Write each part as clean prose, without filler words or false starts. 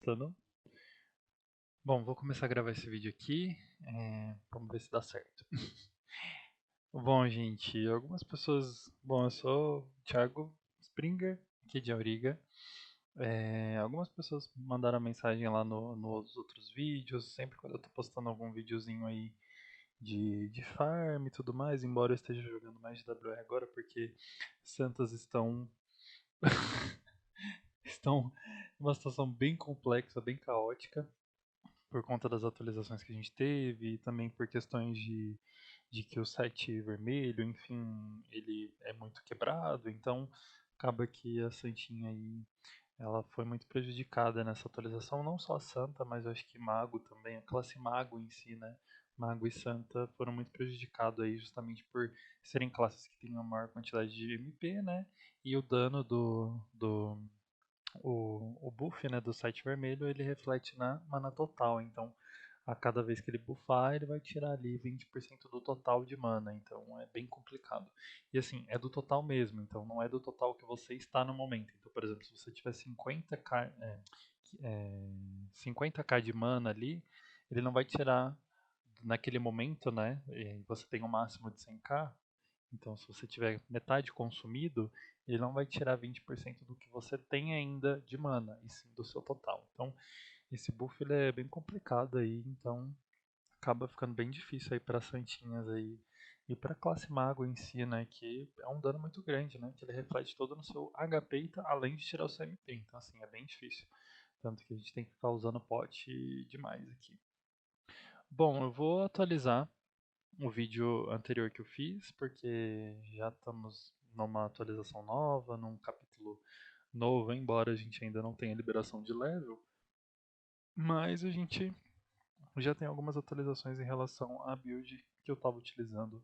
testando. Bom, vou começar a gravar esse vídeo aqui. Vamos ver se dá certo. Bom, gente, algumas pessoas. Bom, eu sou o Thiago Springer, aqui de Auriga. Algumas pessoas mandaram mensagem lá nos outros vídeos, sempre quando eu tô postando algum videozinho aí de farm e tudo mais, embora eu esteja jogando mais de WR agora, porque Santas estão numa situação bem complexa, bem caótica, por conta das atualizações que a gente teve e também por questões de que o site vermelho, enfim, ele é muito quebrado, então acaba que a Santinha aí ela foi muito prejudicada nessa atualização, não só a Santa, mas eu acho que Mago também, a classe Mago em si, né? Mago e Santa foram muito prejudicados aí justamente por serem classes que têm uma maior quantidade de MP, né? E o dano o buff, né, do site vermelho, ele reflete na mana total, então a cada vez que ele buffar, ele vai tirar ali 20% do total de mana, então é bem complicado. E assim, é do total mesmo, então não é do total que você está no momento. Então, por exemplo, se você tiver 50k de mana ali, ele não vai tirar naquele momento, né? E você tem um máximo de 100k, então, se você tiver metade consumido, ele não vai tirar 20% do que você tem ainda de mana, e sim do seu total. Então, esse buff ele é bem complicado aí, então acaba ficando bem difícil aí para Santinhas aí e para classe Mago em si, né, que é um dano muito grande, né, que ele reflete todo no seu HP, além de tirar o seu MP. Então, assim, é bem difícil. Tanto que a gente tem que ficar usando pot demais aqui. Bom, eu vou atualizar o vídeo anterior que eu fiz, porque já estamos numa atualização nova, num capítulo novo, embora a gente ainda não tenha liberação de level, mas a gente já tem algumas atualizações em relação à build que eu estava utilizando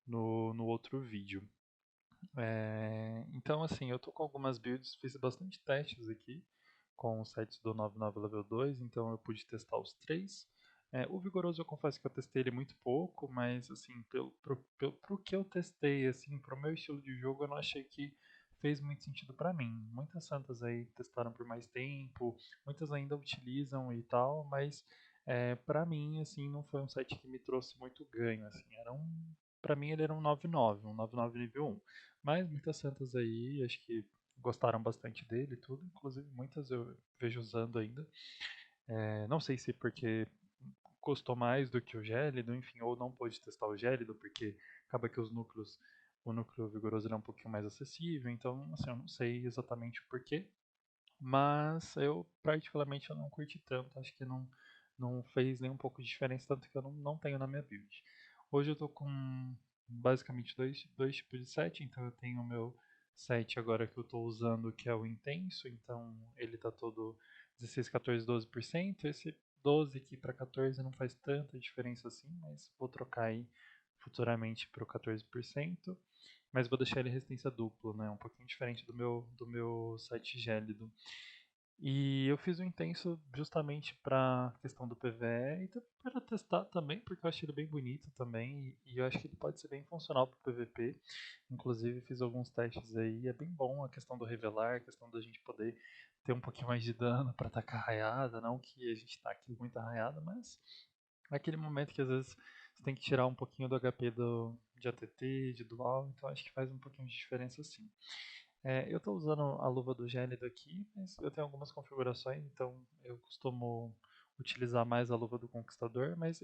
no outro vídeo. Então, assim, eu tô com algumas builds, fiz bastante testes aqui com os sites do 99 Level 2, então eu pude testar os três. O Vigoroso eu confesso que eu testei ele muito pouco, mas assim, pro que eu testei, assim, pro meu estilo de jogo, eu não achei que fez muito sentido pra mim. Muitas santas aí testaram por mais tempo, muitas ainda utilizam e tal, mas para mim, assim, não foi um site que me trouxe muito ganho, assim, pra mim ele era um 99, um 99 nível 1. Mas muitas santas aí, acho que gostaram bastante dele e tudo, inclusive muitas eu vejo usando ainda. Não sei se porque custou mais do que o gélido, enfim, ou não pôde testar o gélido, porque acaba que o núcleo vigoroso ele é um pouquinho mais acessível, então assim, eu não sei exatamente o porquê, mas eu particularmente eu não curti tanto, acho que não fez nem um pouco de diferença, tanto que eu não tenho na minha build. Hoje eu tô com basicamente dois tipos de set, então eu tenho o meu set agora que eu tô usando, que é o intenso, então ele tá todo 16, 14, 12%. Esse 12 aqui para 14 não faz tanta diferença assim, mas vou trocar aí futuramente para o 14%. Mas vou deixar ele resistência duplo, né? Um pouquinho diferente do meu site gélido. E eu fiz o intenso justamente para questão do PvE e para testar também, porque eu achei ele bem bonito também e eu acho que ele pode ser bem funcional para o PvP. Inclusive fiz alguns testes aí, é bem bom a questão do revelar, a questão da gente poder ter um pouquinho mais de dano para atacar raiada, não que a gente tá aqui muito arraiada, mas é aquele momento que às vezes você tem que tirar um pouquinho do HP de ATT, de dual, então acho que faz um pouquinho de diferença sim. Eu estou usando a luva do gélido aqui, mas eu tenho algumas configurações, então eu costumo utilizar mais a luva do conquistador, mas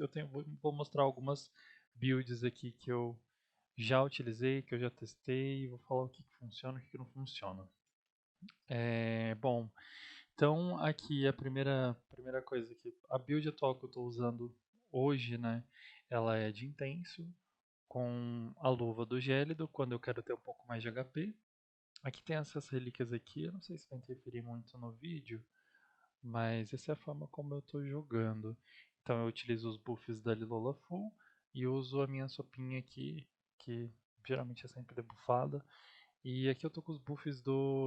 vou mostrar algumas builds aqui que eu já utilizei, que eu já testei, e vou falar o que funciona e o que não funciona. Bom, então aqui a primeira coisa que a build atual que eu estou usando hoje, né, ela é de intenso, com a luva do gélido, quando eu quero ter um pouco mais de HP. Aqui tem essas relíquias aqui, eu não sei se vai interferir muito no vídeo, mas essa é a forma como eu estou jogando. Então eu utilizo os buffs da Lilola Full e uso a minha sopinha aqui, que geralmente é sempre debuffada. E aqui eu tô com os buffs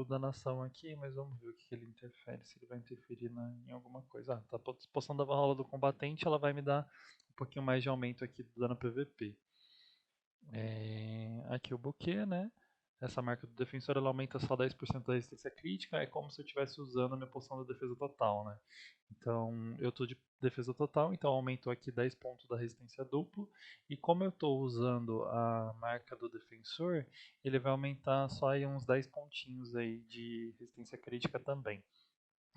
da nação aqui, mas vamos ver o que ele interfere, se ele vai interferir em alguma coisa. Tá postando a Valhalla do combatente, ela vai me dar um pouquinho mais de aumento aqui do dano PVP. Aqui o buquê, né? essa marca do defensor ela aumenta só 10% da resistência crítica, é como se eu estivesse usando a minha poção da defesa total, né? Então eu estou de defesa total, então aumentou aqui 10 pontos da resistência duplo, e como eu estou usando a marca do defensor, ele vai aumentar só aí uns 10 pontinhos aí de resistência crítica também.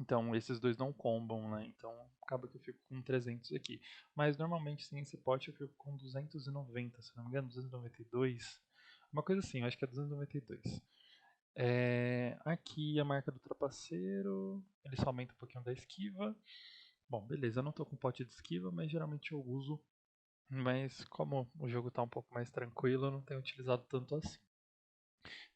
Então esses dois não combam, né? Então acaba que eu fico com 300 aqui. Mas normalmente sem esse pote eu fico com 290, se não me engano, 292. Uma coisa assim, eu acho que é 292. Aqui a marca do trapaceiro, ele só aumenta um pouquinho da esquiva. Bom, beleza, eu não tô com pote de esquiva, mas geralmente eu uso. Mas como o jogo tá um pouco mais tranquilo, eu não tenho utilizado tanto assim.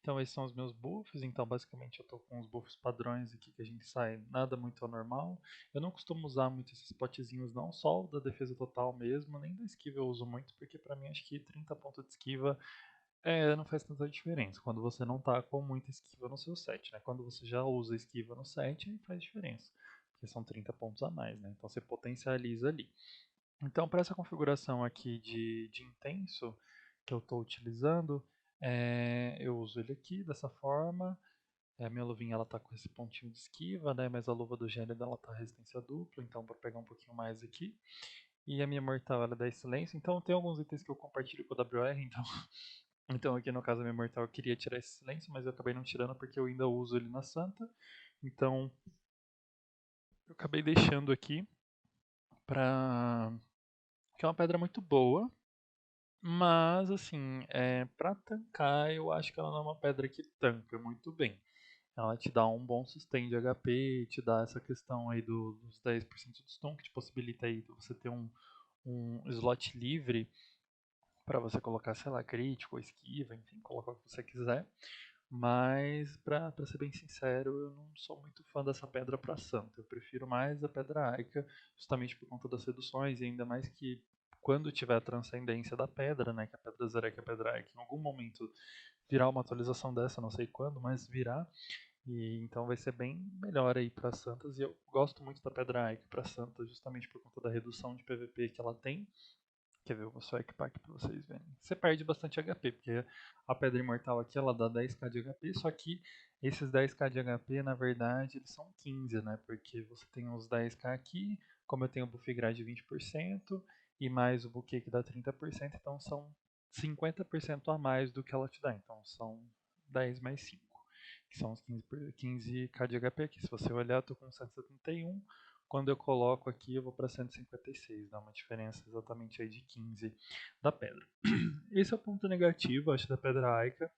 Então esses são os meus buffs, então basicamente eu tô com os buffs padrões aqui que a gente sai, nada muito anormal. Eu não costumo usar muito esses potezinhos não, só o da defesa total mesmo, nem da esquiva eu uso muito, porque pra mim acho que 30 pontos de esquiva não faz tanta diferença quando você não tá com muita esquiva no seu set, né? Quando você já usa esquiva no set, aí faz diferença, porque são 30 pontos a mais, né? Então você potencializa ali. Então, para essa configuração aqui de intenso que eu estou utilizando, eu uso ele aqui dessa forma. A minha luvinha ela tá com esse pontinho de esquiva, né? Mas a luva do gênero dela tá resistência dupla, então para pegar um pouquinho mais aqui. E a minha mortal ela dá silêncio. Então tem alguns itens que eu compartilho com o WR, então então aqui no caso a minha mortal eu queria tirar esse silêncio, mas eu acabei não tirando porque eu ainda uso ele na santa. Então eu acabei deixando aqui pra que é uma pedra muito boa. Mas, assim, pra tancar, eu acho que ela não é uma pedra que tanca muito bem. Ela te dá um bom sustain de HP, te dá essa questão aí dos 10% de stun, que te possibilita aí você ter um slot livre para você colocar, sei lá, crítico ou esquiva, enfim, colocar o que você quiser. Mas, pra ser bem sincero, eu não sou muito fã dessa pedra pra santo. Eu prefiro mais a pedra Aika, justamente por conta das reduções, e ainda mais que quando tiver a transcendência da pedra, né, que a pedra Zarek e a pedra Aika, em algum momento virar uma atualização dessa, não sei quando, mas virá, e então vai ser bem melhor aí para santas, e eu gosto muito da pedra Aika para santas, justamente por conta da redução de PVP que ela tem. Quer ver? Eu vou só equipar aqui pra vocês verem. Você perde bastante HP, porque a Pedra Imortal aqui ela dá 10k de HP, só que esses 10k de HP, na verdade, eles são 15, né? Porque você tem os 10k aqui, como eu tenho o buff grade de 20% e mais o buquê que dá 30%, então são 50% a mais do que ela te dá. Então são 10 mais 5, que são os 15k de HP aqui. Se você olhar, eu tô com 171. Quando eu coloco aqui, eu vou para 156, dá uma diferença exatamente aí de 15 da pedra. Esse é o ponto negativo, acho, da pedra Aika.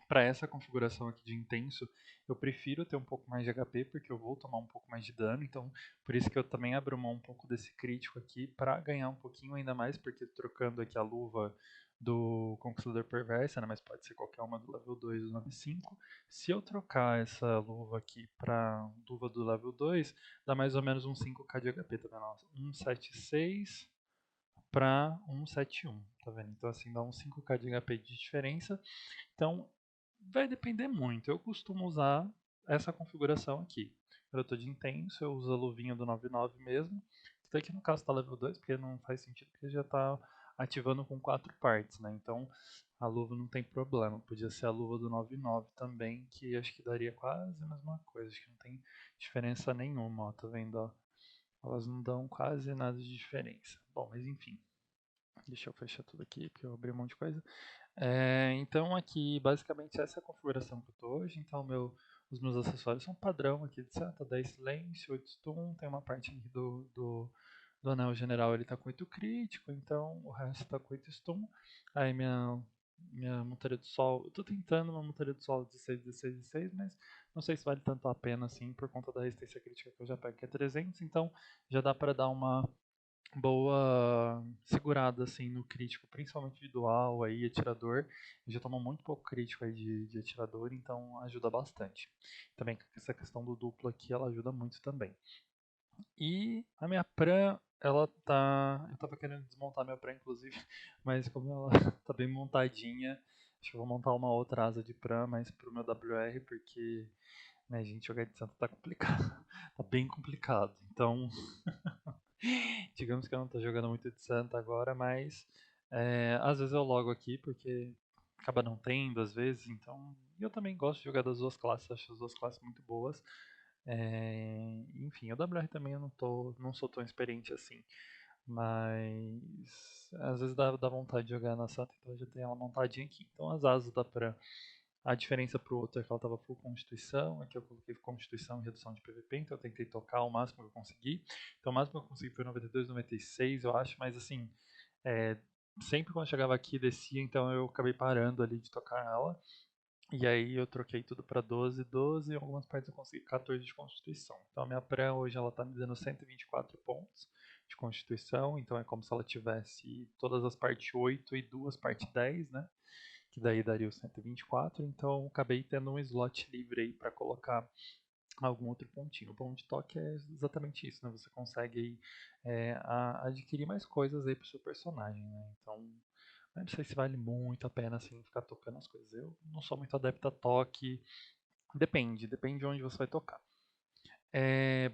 Para essa configuração aqui de intenso, eu prefiro ter um pouco mais de HP, porque eu vou tomar um pouco mais de dano, então por isso que eu também abro mão um pouco desse crítico aqui, para ganhar um pouquinho ainda mais, porque trocando aqui a luva do Conquistador Perversa, né, mas pode ser qualquer uma do level 2 do 95. Se eu trocar essa luva aqui para luva do level 2, dá mais ou menos uns 5k de HP, tá vendo? 176 para 171, tá vendo? Então assim, dá uns 5k de HP de diferença. Então, vai depender muito. Eu costumo usar essa configuração aqui. Quando eu estou de intenso, eu uso a luvinha do 99 mesmo. Isso daqui no caso está level 2, porque não faz sentido, porque já está ativando com 4 partes, né? Então a luva não tem problema. Podia ser a luva do 99 também, que acho que daria quase a mesma coisa. Acho que não tem diferença nenhuma, ó. Tá vendo, ó? Elas não dão quase nada de diferença. Bom, mas enfim. Deixa eu fechar tudo aqui, porque eu abri um monte de coisa. Então aqui basicamente essa é a configuração que eu estou hoje. Então os meus acessórios são padrão aqui de Santa, 10 silêncio, 8 stun, tem uma parte aqui do anel general ele está com 8 crítico, então o resto está com 8 stun. Aí minha montaria do sol, eu estou tentando uma montaria do sol 16, 16, 16, mas não sei se vale tanto a pena assim por conta da resistência crítica que eu já pego que é 300, então já dá para dar uma boa segurada assim no crítico, principalmente de dual aí, atirador. Eu já tomo muito pouco crítico aí de atirador, então ajuda bastante. Também essa questão do duplo aqui, ela ajuda muito também. E a minha Pran, ela tá. Eu tava querendo desmontar minha Pran, inclusive, mas como ela tá bem montadinha, acho que eu vou montar uma outra asa de Pran, mas pro meu WR, porque, né, gente, jogar de Santa tá complicado. Tá bem complicado. Então, digamos que eu não tô jogando muito de Santa agora, mas às vezes eu logo aqui porque acaba não tendo, às vezes, então E eu também gosto de jogar das duas classes, acho as duas classes muito boas. Enfim, o WR também eu não sou tão experiente assim. Mas às vezes dá vontade de jogar na Santa, então eu já tenho ela montadinha aqui. Então as asas dá pra. A diferença pro outro é que ela tava full Constituição, aqui eu coloquei Constituição e redução de PVP, então eu tentei tocar o máximo que eu consegui. Então o máximo que eu consegui foi 92, 96, eu acho, mas assim, é, sempre quando eu chegava aqui descia, então eu acabei parando ali de tocar ela. E aí eu troquei tudo para 12, 12 e em algumas partes eu consegui 14 de Constituição. Então a minha pré hoje ela tá me dando 124 pontos de Constituição, então é como se ela tivesse todas as partes 8 e duas partes 10, né? Que daí daria os 124, então acabei tendo um slot livre aí para colocar algum outro pontinho. O bom de toque é exatamente isso, né? Você consegue aí, adquirir mais coisas aí pro seu personagem, né? Então não sei se vale muito a pena assim ficar tocando as coisas. Eu não sou muito adepto a toque. Depende de onde você vai tocar.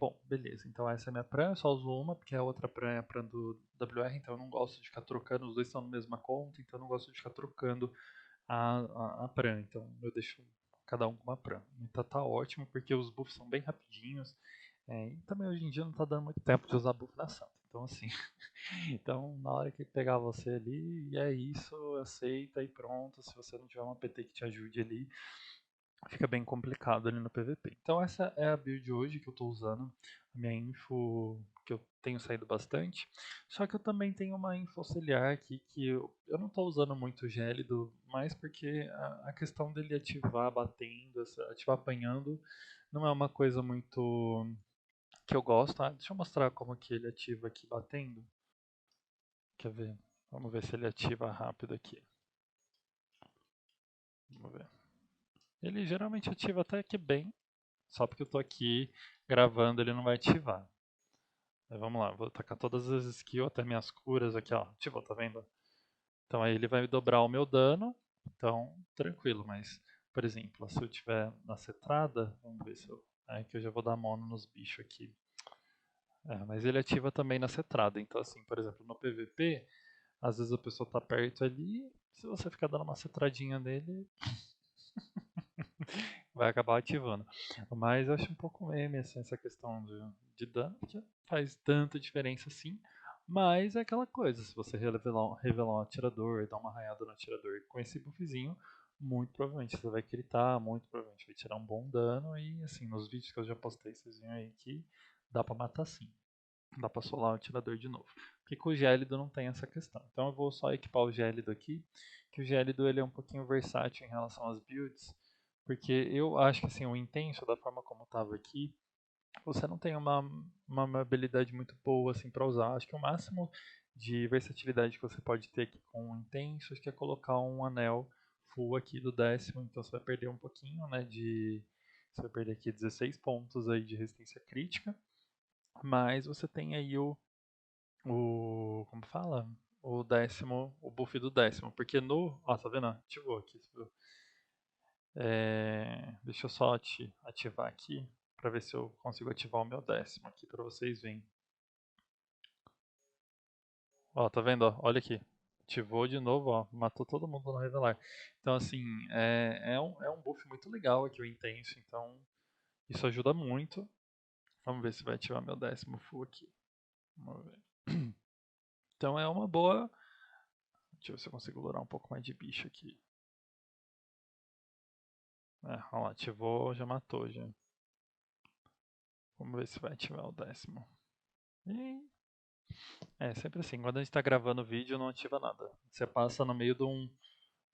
Bom, beleza. Então essa é a minha pran, eu só uso uma, porque a outra pran é a pran do WR, então eu não gosto de ficar trocando, os dois estão na mesma conta, então eu não gosto de ficar trocando a pran. Então eu deixo cada um com uma pran. Então tá ótimo, porque os buffs são bem rapidinhos. E também hoje em dia não tá dando muito tempo de usar buff na Santa. Então assim, então na hora que pegar você ali, e é isso, aceita e pronto. Se você não tiver uma PT que te ajude ali, fica bem complicado ali no PVP. Então essa é a build hoje que eu estou usando, a minha info que eu tenho saído bastante. Só que eu também tenho uma info auxiliar aqui que eu não estou usando muito o gélido, mais porque a questão dele ativar batendo, ativar apanhando, não é uma coisa muito que eu gosto. Deixa eu mostrar como que ele ativa aqui batendo. Quer ver? Vamos ver se ele ativa rápido aqui. Vamos ver. Ele geralmente ativa até que bem. Só porque eu tô aqui gravando, ele não vai ativar. Aí vamos lá, vou tacar todas as skills, até minhas curas aqui, ó. Tipo, tá vendo? Então aí ele vai dobrar o meu dano. Então, tranquilo, mas, por exemplo, se eu tiver na cetrada, vamos ver se eu. Aí que eu já vou dar mono nos bichos aqui. Mas ele ativa também na cetrada. Então, assim, por exemplo, no PVP, às vezes a pessoa tá perto ali. Se você ficar dando uma cetradinha nele, vai acabar ativando. Mas eu acho um pouco meme assim, essa questão de dano, que faz tanta diferença assim. Mas é aquela coisa, se você revelar um atirador e dar uma arranhada no atirador com esse buffzinho, muito provavelmente você vai gritar, muito provavelmente vai tirar um bom dano. E assim, nos vídeos que eu já postei, vocês viram aí que dá pra matar sim. Dá pra solar o atirador de novo. Porque com o gélido não tem essa questão. Então eu vou só equipar o gélido aqui, que o gélido ele é um pouquinho versátil em relação às builds, porque eu acho que assim, o intenso, da forma como estava aqui, você não tem uma habilidade muito boa assim para usar. Acho que o máximo de versatilidade que você pode ter aqui com o intenso, acho que é colocar um anel full aqui do 10º, então você vai perder um pouquinho, né, você vai perder aqui 16 pontos aí de resistência crítica, mas você tem aí como fala? O 10º, o buff do 10º, porque ó, tá vendo? Ativou aqui. Deixa eu só ativar aqui para ver se eu consigo ativar o meu 10º aqui para vocês verem. Ó, tá vendo? Ó? Olha aqui. Ativou de novo, ó. Matou todo mundo no revelar. Então, assim, é um buff muito legal aqui o intenso. Então, isso ajuda muito. Vamos ver se vai ativar meu 10º full aqui. Vamos ver. Então, é uma boa. Deixa eu ver se eu consigo lourar um pouco mais de bicho aqui. Olha lá, ativou, já matou já. Vamos ver se vai ativar o 10º. Sempre assim, quando a gente tá gravando o vídeo não ativa nada. Você passa no meio de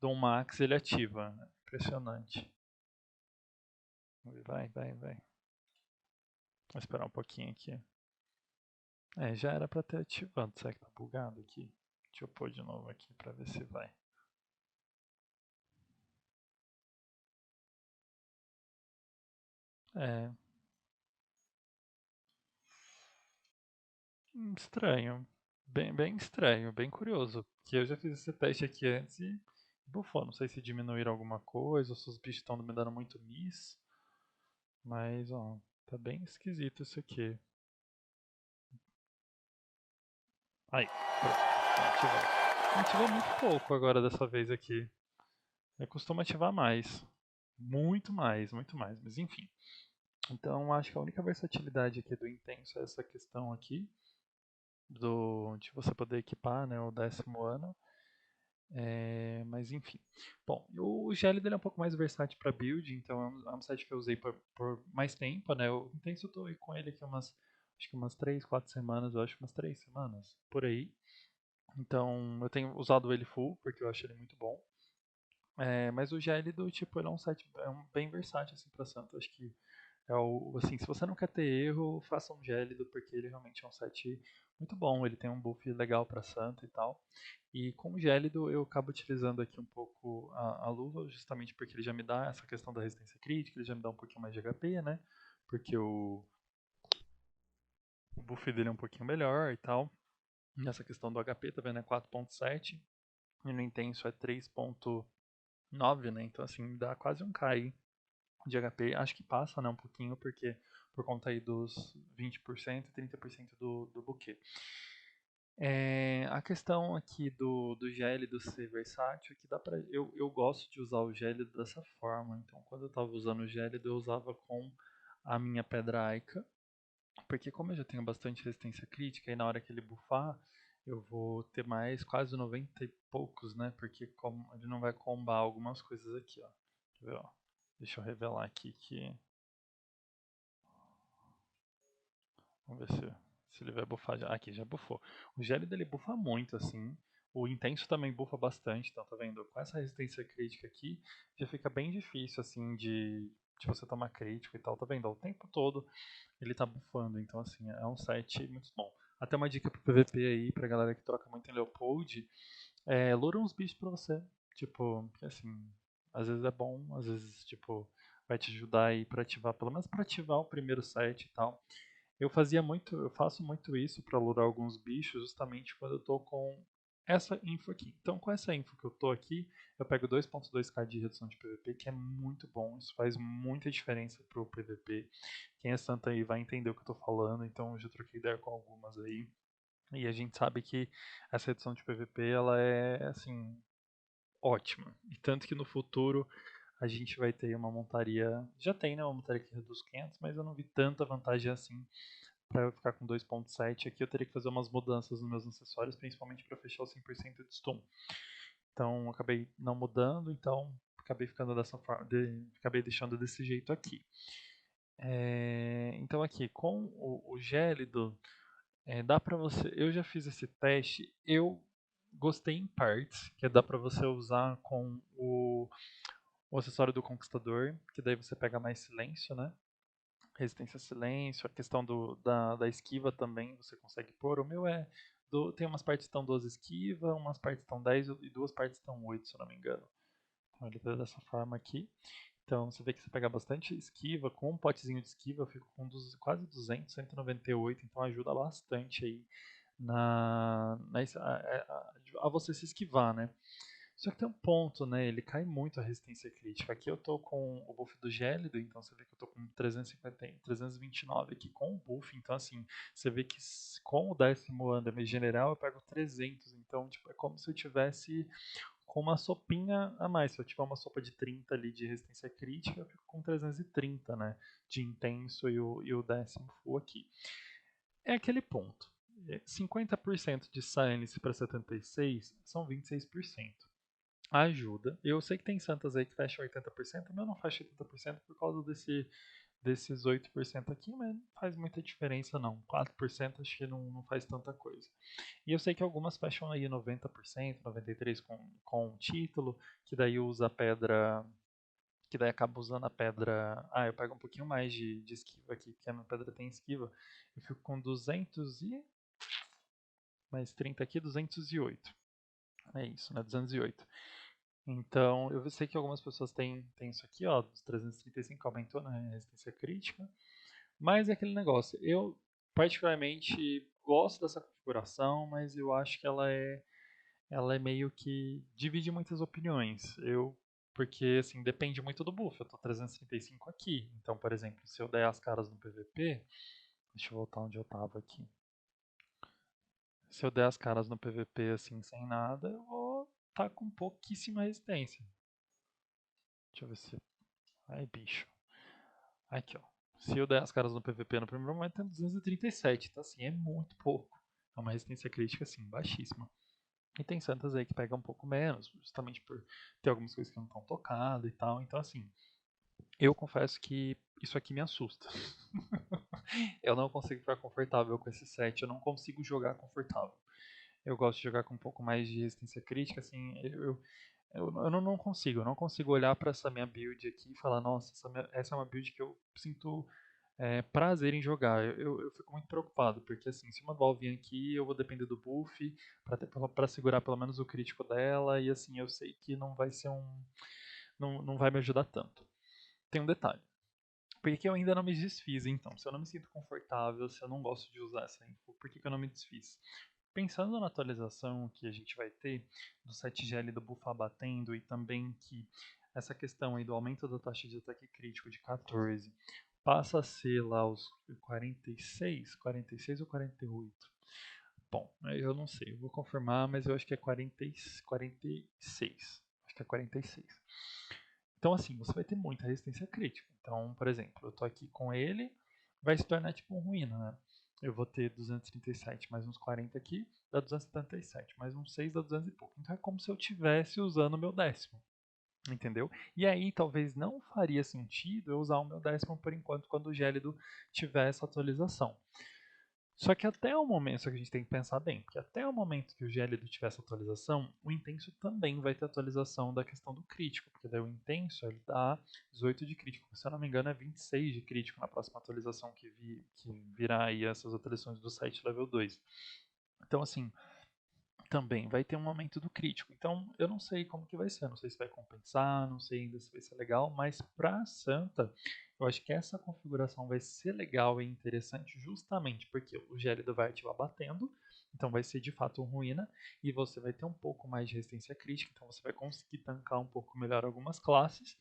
um max ele ativa. Impressionante. Vai. Vou esperar um pouquinho aqui. Já era pra ter ativado. Será que tá bugado aqui? Deixa eu pôr de novo aqui pra ver se vai. É. Estranho. Bem estranho, bem curioso. Que eu já fiz esse teste aqui antes e bufou. Não sei se diminuíram alguma coisa ou se os bichos estão me dando muito miss. Mas, ó, tá bem esquisito isso aqui. Aí, pronto. Ativou. Ativou muito pouco agora dessa vez aqui. Eu costumo ativar mais. Muito mais, muito mais. Mas enfim. Então acho que a única versatilidade aqui do Intenso é essa questão aqui de você poder equipar, né, o 10º ano. Mas enfim. Bom, o Gélido ele é um pouco mais versátil para build, então é um set que eu usei por mais tempo, né? O Intenso eu tô aí com ele aqui acho que umas 3, 4 semanas, eu acho umas 3 semanas, por aí. Então eu tenho usado ele full, porque eu acho ele muito bom. Mas o Gélido, tipo, ele é um set bem versátil assim para Santo. Acho que assim, se você não quer ter erro, faça um Gélido, porque ele realmente é um set muito bom. Ele tem um buff legal para Santo e tal. E com o Gélido eu acabo utilizando aqui um pouco a luva, justamente porque ele já me dá essa questão da resistência crítica, ele já me dá um pouquinho mais de HP, né? Porque o buff dele é um pouquinho melhor e tal. Nessa questão do HP, tá vendo? É 4.7 e no intenso é 3.9, né? Então assim, dá quase um K aí de HP. Acho que passa, né, um pouquinho, porque por conta aí dos 20% e 30% do buquê. A questão aqui do gélido ser versátil é que dá pra, eu gosto de usar o gélido dessa forma. Então, quando eu estava usando o gélido, eu usava com a minha pedra Ica, porque como eu já tenho bastante resistência crítica, e na hora que ele buffar, eu vou ter mais quase 90 e poucos, né? Porque ele não vai combar algumas coisas aqui, ó. Quer ver, ó? Deixa eu revelar aqui que... Vamos ver se ele vai buffar já. Aqui, já buffou. O gélido ele buffa muito, assim. O intenso também buffa bastante, então tá vendo? Com essa resistência crítica aqui, já fica bem difícil, assim, de você tomar crítico e tal, tá vendo? O tempo todo ele tá buffando, então assim, é um set muito bom. Até uma dica pro PVP aí, pra galera que troca muito em Leopold, lura uns bichos pra você. Tipo, que assim, às vezes é bom, às vezes, tipo, vai te ajudar aí pra ativar, pelo menos pra ativar o primeiro set e tal. Eu faço muito isso para lurar alguns bichos justamente quando eu tô com essa info aqui. Então, com essa info que eu tô aqui, eu pego 2.2k de redução de PVP, que é muito bom, isso faz muita diferença pro PVP. Quem é santa aí vai entender o que eu tô falando, então eu já troquei ideia com algumas aí. E a gente sabe que essa redução de PVP, ela é, assim, ótima. E tanto que no futuro a gente vai ter uma montaria, já tem, né, uma montaria que reduz 500, mas eu não vi tanta vantagem assim para eu ficar com 2.7 aqui, eu teria que fazer umas mudanças nos meus acessórios, principalmente para fechar o 100% de stun. Então, eu acabei não mudando, então acabei ficando dessa forma, acabei deixando desse jeito aqui. Então aqui, com o gélido, dá para você, eu já fiz esse teste, eu gostei em partes, que dá para você usar com o acessório do Conquistador, que daí você pega mais silêncio, né? Resistência a silêncio, a questão da esquiva também você consegue pôr. O meu tem umas partes que estão 12 esquiva, umas partes estão 10 e duas partes estão 8, se eu não me engano. Então ele tá dessa forma aqui. Então você vê que você pega bastante esquiva, com um potezinho de esquiva eu fico com quase 200, 198, então ajuda bastante aí a você se esquivar, né? Só que tem um ponto, né? Ele cai muito a resistência crítica. Aqui eu tô com o buff do gélido, então você vê que eu tô com 350, 329 aqui com o buff. Então, assim, você vê que com o 10º ano general eu pego 300. Então, tipo, é como se eu tivesse com uma sopinha a mais. Se eu tiver uma sopa de 30 ali de resistência crítica, eu fico com 330, né? De intenso e o 10º full aqui. É aquele ponto. 50% de Science para 76 são 26%. Ajuda. Eu sei que tem santas aí que fecham 80%, mas eu não fecho 80% por causa desses 8% aqui, mas não faz muita diferença não. 4% acho que não faz tanta coisa. E eu sei que algumas fecham aí 90%, 93% com título, que daí usa a pedra, que daí acaba usando a pedra. Eu pego um pouquinho mais de esquiva aqui, porque a minha pedra tem esquiva. Eu fico com 200 e mais 30 aqui, 208. É isso, né? 208. Então, eu sei que algumas pessoas têm isso aqui, ó, dos 335 aumentou na resistência crítica, mas é aquele negócio. Eu, particularmente, gosto dessa configuração, mas eu acho que ela é meio que divide muitas opiniões. Porque, assim, depende muito do buff. Eu tô 335 aqui, então, por exemplo, se eu der as caras no PVP, deixa eu voltar onde eu tava aqui. Se eu der as caras no PVP, assim, sem nada, eu vou estar com pouquíssima resistência. Deixa eu ver se Ai, bicho. Aqui, ó. Se eu der as caras no PVP no primeiro momento, tem 237. Então, assim, é muito pouco. É uma resistência crítica, assim, baixíssima. E tem santas aí que pegam um pouco menos, justamente por ter algumas coisas que não estão tocadas e tal. Então, assim, eu confesso que isso aqui me assusta. Eu não consigo ficar confortável com esse set, eu não consigo jogar confortável. Eu gosto de jogar com um pouco mais de resistência crítica, assim, eu eu não consigo olhar para essa minha build aqui e falar, nossa, essa é uma build que eu sinto prazer em jogar. Eu fico muito preocupado, porque assim, se uma Ball vir aqui, eu vou depender do buff para segurar pelo menos o crítico dela, e assim, eu sei que não vai ser um. Não vai me ajudar tanto. Tem um detalhe. Por que eu ainda não me desfiz, então? Se eu não me sinto confortável, se eu não gosto de usar essa info, por que eu não me desfiz? Pensando na atualização que a gente vai ter do 7GL do buff abatendo e também que essa questão aí do aumento da taxa de ataque crítico de 14 passa a ser lá os 46 ou 48. Bom, eu não sei, eu vou confirmar, mas eu acho que é 46. Acho que é 46. Então, assim, você vai ter muita resistência crítica. Então, por exemplo, eu tô aqui com ele, vai se tornar tipo um ruína, né? Eu vou ter 237 mais uns 40 aqui, dá 277, mais uns 6 dá 200 e pouco. Então é como se eu estivesse usando o meu décimo, entendeu? E aí talvez não faria sentido eu usar o meu décimo por enquanto quando o gélido tiver essa atualização. Só que até o momento, só que a gente tem que pensar bem, porque até o momento que o gélido tiver essa atualização, o intenso também vai ter atualização da questão do crítico, porque daí o intenso ele dá 18 de crítico, se eu não me engano é 26 de crítico na próxima atualização que virá aí essas atualizações do site level 2. Então assim, também vai ter um aumento do crítico. Então, eu não sei como que vai ser, não sei se vai compensar, não sei ainda se vai ser legal, mas para Santa, eu acho que essa configuração vai ser legal e interessante justamente porque o gélido vai ativar batendo, então vai ser de fato um ruína, e você vai ter um pouco mais de resistência crítica, então você vai conseguir tancar um pouco melhor algumas classes,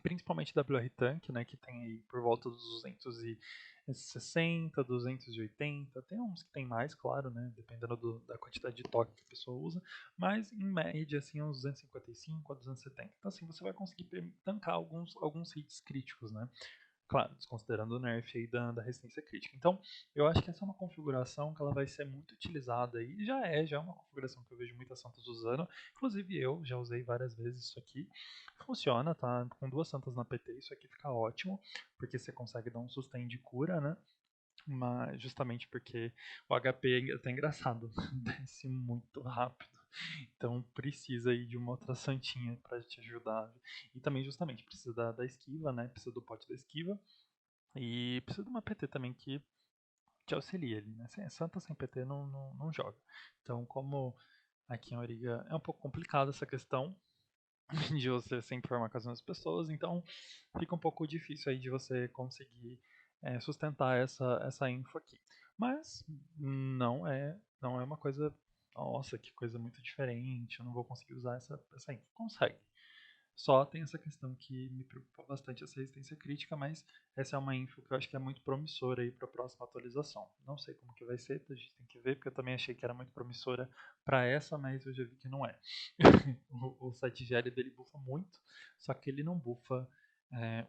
principalmente WR Tank, né, que tem aí por volta dos 260, 280, tem uns que tem mais, claro, né, dependendo da quantidade de toque que a pessoa usa, mas em média, assim, uns 255 a 270. Então, assim, você vai conseguir tancar alguns hits críticos, né. Claro, desconsiderando o nerf aí da resistência crítica. Então, eu acho que essa é uma configuração que ela vai ser muito utilizada e já é uma configuração que eu vejo muitas santas usando. Inclusive eu já usei várias vezes isso aqui. Funciona, tá? Com duas santas na PT isso aqui fica ótimo, porque você consegue dar um sustain de cura, né? Mas justamente porque o HP é até engraçado, desce muito rápido. Então precisa aí de uma outra santinha para te ajudar. E também justamente precisa da esquiva, né? Precisa do pote da esquiva. E precisa de uma PT também que te auxilie ali, né? Santa sem PT não joga. Então, como aqui em Origa é um pouco complicado essa questão de você sempre formar com as mesmas pessoas, então fica um pouco difícil aí de você conseguir sustentar essa info aqui. Mas não é uma coisa, nossa, que coisa muito diferente, eu não vou conseguir usar essa info. Consegue. Só tem essa questão que me preocupa bastante, essa resistência crítica, mas essa é uma info que eu acho que é muito promissora aí para a próxima atualização. Não sei como que vai ser, a gente tem que ver, porque eu também achei que era muito promissora para essa, mas eu já vi que não é. O 7GL dele bufa muito, só que ele não bufa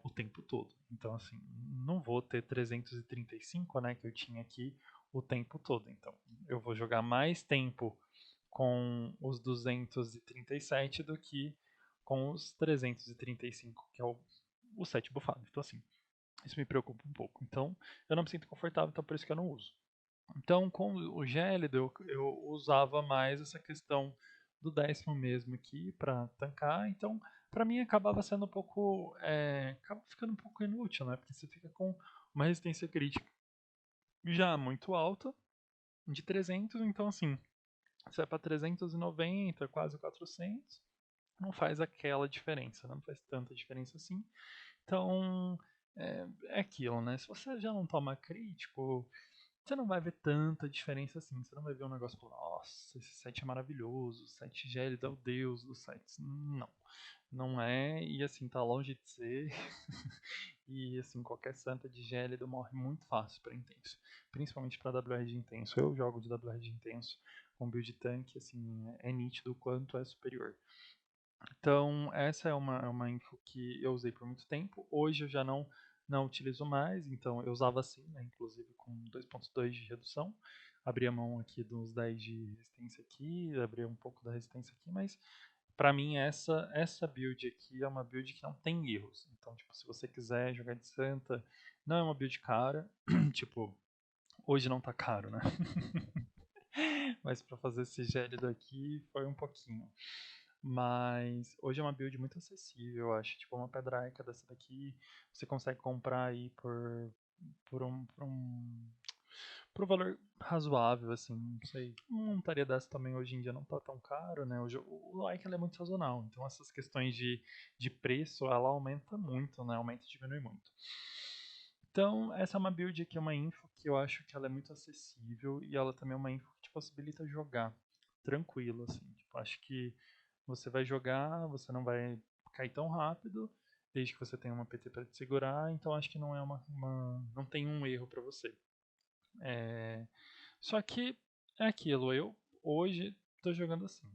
o tempo todo. Então, assim, não vou ter 335, né, que eu tinha aqui o tempo todo. Então, eu vou jogar mais tempo com os 237 do que com os 335, que é o set bufado. Então, assim, isso me preocupa um pouco. Então, eu não me sinto confortável, então por isso que eu não uso. Então, com o gélido, eu usava mais essa questão do décimo mesmo aqui para tancar. Então, para mim, acabava sendo um pouco. Acaba ficando um pouco inútil, né? Porque você fica com uma resistência crítica já muito alta, de 300. Então, assim, você vai para 390, quase 400. Não faz aquela diferença, não faz tanta diferença assim. Então, é aquilo, né? Se você já não toma crítico, você não vai ver tanta diferença assim. Você não vai ver um negócio e falar, nossa, esse site é maravilhoso, o site gélido é o deus dos sites. Não, não é, e assim, tá longe de ser. E assim, qualquer santa de gélido morre muito fácil para intenso. Principalmente para WR de intenso. Eu jogo de WR de intenso com build tank, assim, é nítido o quanto é superior. Então, essa é uma info que eu usei por muito tempo. Hoje eu já não utilizo mais, então eu usava assim, né, inclusive com 2.2 de redução. Abri a mão aqui dos 10 de resistência aqui, abri um pouco da resistência aqui, mas pra mim essa build aqui é uma build que não tem erros. Então, tipo, se você quiser jogar de santa, não é uma build cara. Tipo, hoje não tá caro, né? Mas pra fazer esse gélido aqui foi um pouquinho. Mas hoje é uma build muito acessível, eu acho. Tipo, uma pedraica dessa daqui você consegue comprar aí por um valor razoável, assim. Não sei. Uma montaria dessa também hoje em dia não tá tão caro, né? Hoje, o like ela é muito sazonal. Então essas questões de preço, ela aumenta muito, né? Aumenta e diminui muito. Então, essa é uma build aqui, é uma info que eu acho que ela é muito acessível e ela também é uma info que te possibilita jogar tranquilo, assim. Tipo, acho que você vai jogar, você não vai cair tão rápido, desde que você tenha uma PT para te segurar, então acho que não é não tem um erro para você. É, só que é aquilo, eu hoje tô jogando assim.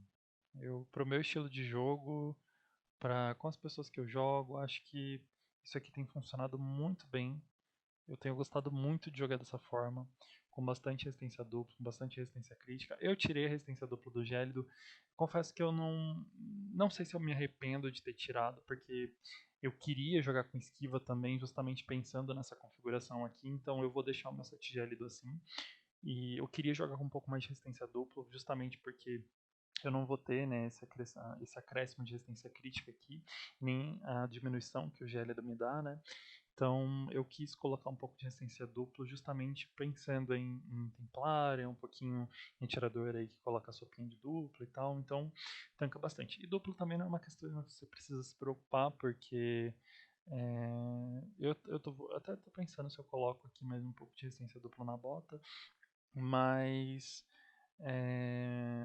Pro meu estilo de jogo, com as pessoas que eu jogo, acho que isso aqui tem funcionado muito bem. Eu tenho gostado muito de jogar dessa forma, com bastante resistência dupla, com bastante resistência crítica. Eu tirei a resistência dupla do Gélido. Confesso que eu não sei se eu me arrependo de ter tirado, porque eu queria jogar com esquiva também, justamente pensando nessa configuração aqui. Então eu vou deixar o meu set Gélido assim. E eu queria jogar com um pouco mais de resistência dupla, justamente porque eu não vou ter, né, esse acréscimo de resistência crítica aqui, nem a diminuição que o Gélido me dá, né? Então eu quis colocar um pouco de resistência dupla, justamente pensando em Templária, um pouquinho em atirador aí que coloca a sopinha de dupla e tal, então tanca bastante. E duplo também não é uma questão que você precisa se preocupar, porque até tô pensando se eu coloco aqui mais um pouco de resistência dupla na bota, mas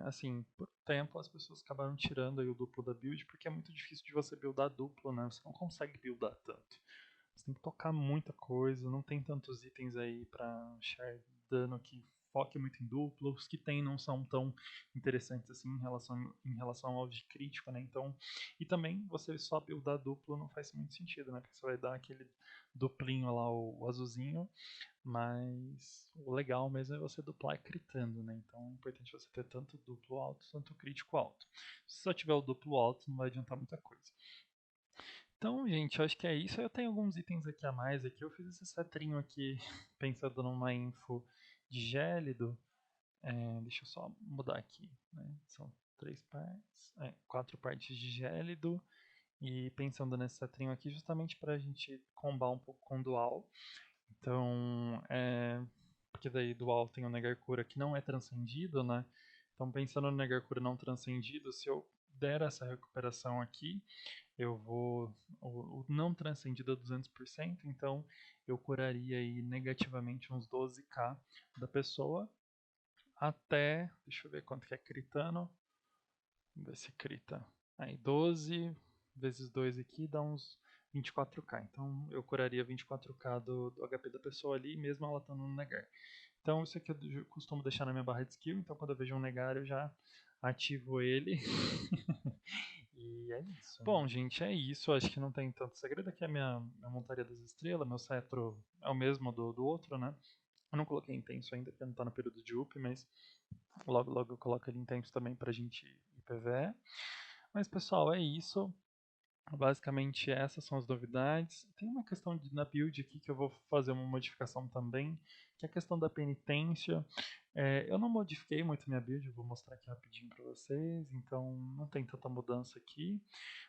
assim, por tempo as pessoas acabaram tirando aí o duplo da build, porque é muito difícil de você buildar duplo, né? Você não consegue buildar tanto. Você tem que tocar muita coisa, não tem tantos itens aí pra share dano que foque muito em duplo. Os que tem não são tão interessantes assim em relação ao de crítico, né? Então, e também você só buildar duplo não faz muito sentido, né? Porque você vai dar aquele duplinho lá, o azulzinho, mas o legal mesmo é você duplar critando, né? Então é importante você ter tanto duplo alto, tanto crítico alto. Se só tiver o duplo alto, não vai adiantar muita coisa. Então, gente, eu acho que é isso. Eu tenho alguns itens aqui a mais aqui. Eu fiz esse cetrinho aqui pensando numa info de gélido. Deixa eu só mudar aqui, né? São 3 partes, 4 partes de gélido. E pensando nesse cetrinho aqui justamente para a gente combar um pouco com dual. Então, porque daí dual tem o negar cura que não é transcendido, né? Então, pensando no negar cura não transcendido, se eu der essa recuperação aqui, eu vou. O não transcendido é 200%, então eu curaria aí negativamente uns 12k da pessoa até. Deixa eu ver quanto que é critando. Vamos ver se crita. Aí 12 vezes 2 aqui dá uns 24k. Então eu curaria 24k do HP da pessoa ali, mesmo ela estando no negar. Então isso aqui eu costumo deixar na minha barra de skill, então quando eu vejo um negar eu já ativo ele. E é isso. Bom, gente, é isso. Acho que não tem tanto segredo. Aqui é a minha montaria das estrelas. Meu cetro é o mesmo do outro, né? Eu não coloquei intenso ainda, porque não tá no período de up, mas logo logo eu coloco ele intenso também pra gente ir PvE. Mas pessoal, é isso. Basicamente essas são as novidades. Tem uma questão na build aqui que eu vou fazer uma modificação também, que é a questão da penitência. Eu não modifiquei muito minha build, eu vou mostrar aqui rapidinho para vocês, então não tem tanta mudança aqui.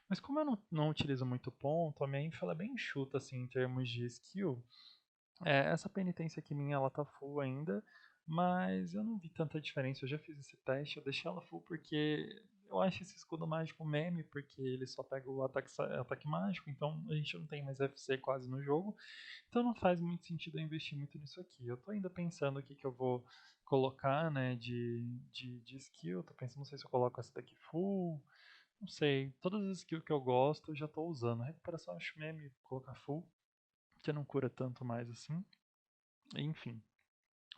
Mas como eu não utilizo muito ponto, a minha info ela é bem enxuta assim, em termos de skill. Essa penitência aqui minha ela tá full ainda, mas eu não vi tanta diferença. Eu já fiz esse teste, eu deixei ela full porque eu acho esse escudo mágico meme, porque ele só pega o ataque mágico, então a gente não tem mais FC quase no jogo. Então não faz muito sentido eu investir muito nisso aqui. Eu tô ainda pensando o que, que eu vou colocar, né, de skill. Tô pensando, não sei se eu coloco essa daqui full. Não sei. Todas as skills que eu gosto eu já tô usando. Recuperação eu acho meme colocar full, que não cura tanto mais assim. Enfim.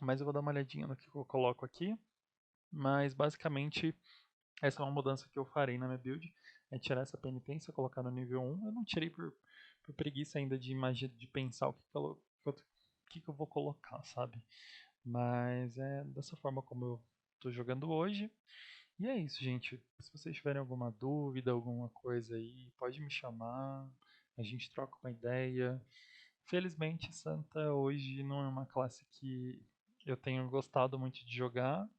Mas eu vou dar uma olhadinha no que eu coloco aqui. Mas basicamente essa é uma mudança que eu farei na minha build. é tirar essa penitência, colocar no nível 1. Eu não tirei por preguiça ainda de imagem, de pensar o que eu vou colocar, sabe? Mas é dessa forma como eu tô jogando hoje. E é isso, gente. Se vocês tiverem alguma dúvida, alguma coisa aí, pode me chamar. A gente troca uma ideia. Felizmente, Santa hoje não é uma classe que eu tenho gostado muito de jogar,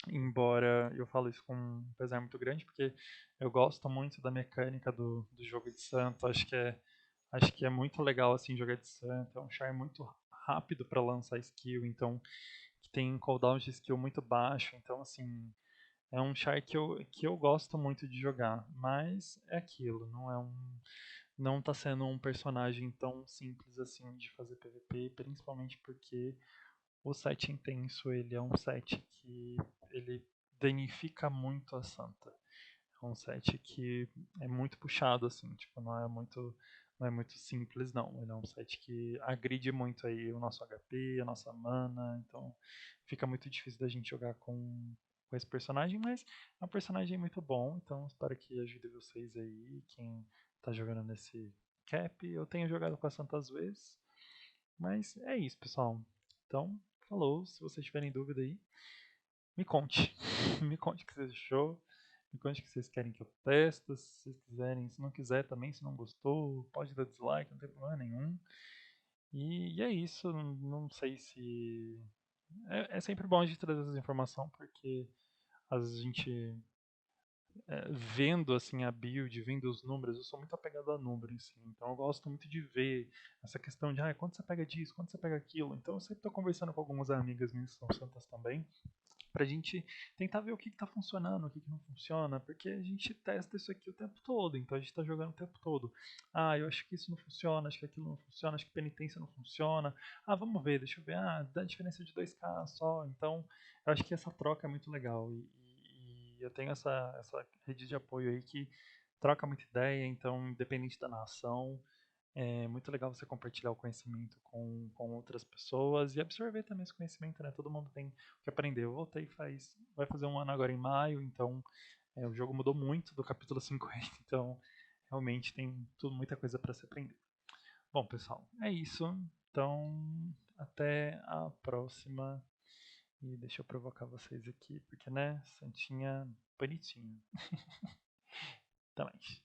embora eu falo isso com um pesar muito grande, porque eu gosto muito da mecânica do jogo de Santa. Acho que é muito legal assim jogar de Santa. É um char muito rápido para lançar skill, então que tem cooldown de skill muito baixo, então assim é um char que eu gosto muito de jogar, mas é aquilo, não tá sendo um personagem tão simples assim de fazer PVP, principalmente porque o set intenso, ele é um set que ele danifica muito a Santa. É um set que é muito puxado assim, tipo, não é muito simples não. Ele é um set que agride muito aí o nosso HP, a nossa mana, então fica muito difícil da gente jogar com esse personagem, mas é um personagem muito bom, então espero que ajude vocês aí, quem tá jogando nesse cap. Eu tenho jogado com a Santa às vezes, mas é isso, pessoal. Então, falou, se vocês tiverem dúvida aí, me conte. Me conte o que você achou. Me conte o que vocês querem que eu teste. Se vocês quiserem, se não quiser também, se não gostou, pode dar dislike, não tem problema nenhum. E é isso. Não sei se. É sempre bom a gente trazer essa informação, porque às vezes a gente vendo assim a build, vendo os números, eu sou muito apegado a números, assim, então eu gosto muito de ver essa questão de quanto você pega disso, quanto você pega aquilo. Então eu sempre estou conversando com algumas amigas minhas que são santas também, pra gente tentar ver o que tá funcionando, o que não funciona, porque a gente testa isso aqui o tempo todo, então a gente tá jogando o tempo todo. Eu acho que isso não funciona, acho que aquilo não funciona, acho que penitência não funciona. Vamos ver, deixa eu ver, dá diferença de 2K só, então eu acho que essa troca é muito legal e eu tenho essa rede de apoio aí que troca muita ideia, então independente da nação, é muito legal você compartilhar o conhecimento com outras pessoas e absorver também esse conhecimento, né? Todo mundo tem o que aprender. Eu voltei vai fazer um ano agora em maio, então o jogo mudou muito do capítulo 50, então realmente tem muita coisa para se aprender. Bom, pessoal, é isso. Então, até a próxima. E deixa eu provocar vocês aqui, porque, né, Santinha bonitinho. Até mais.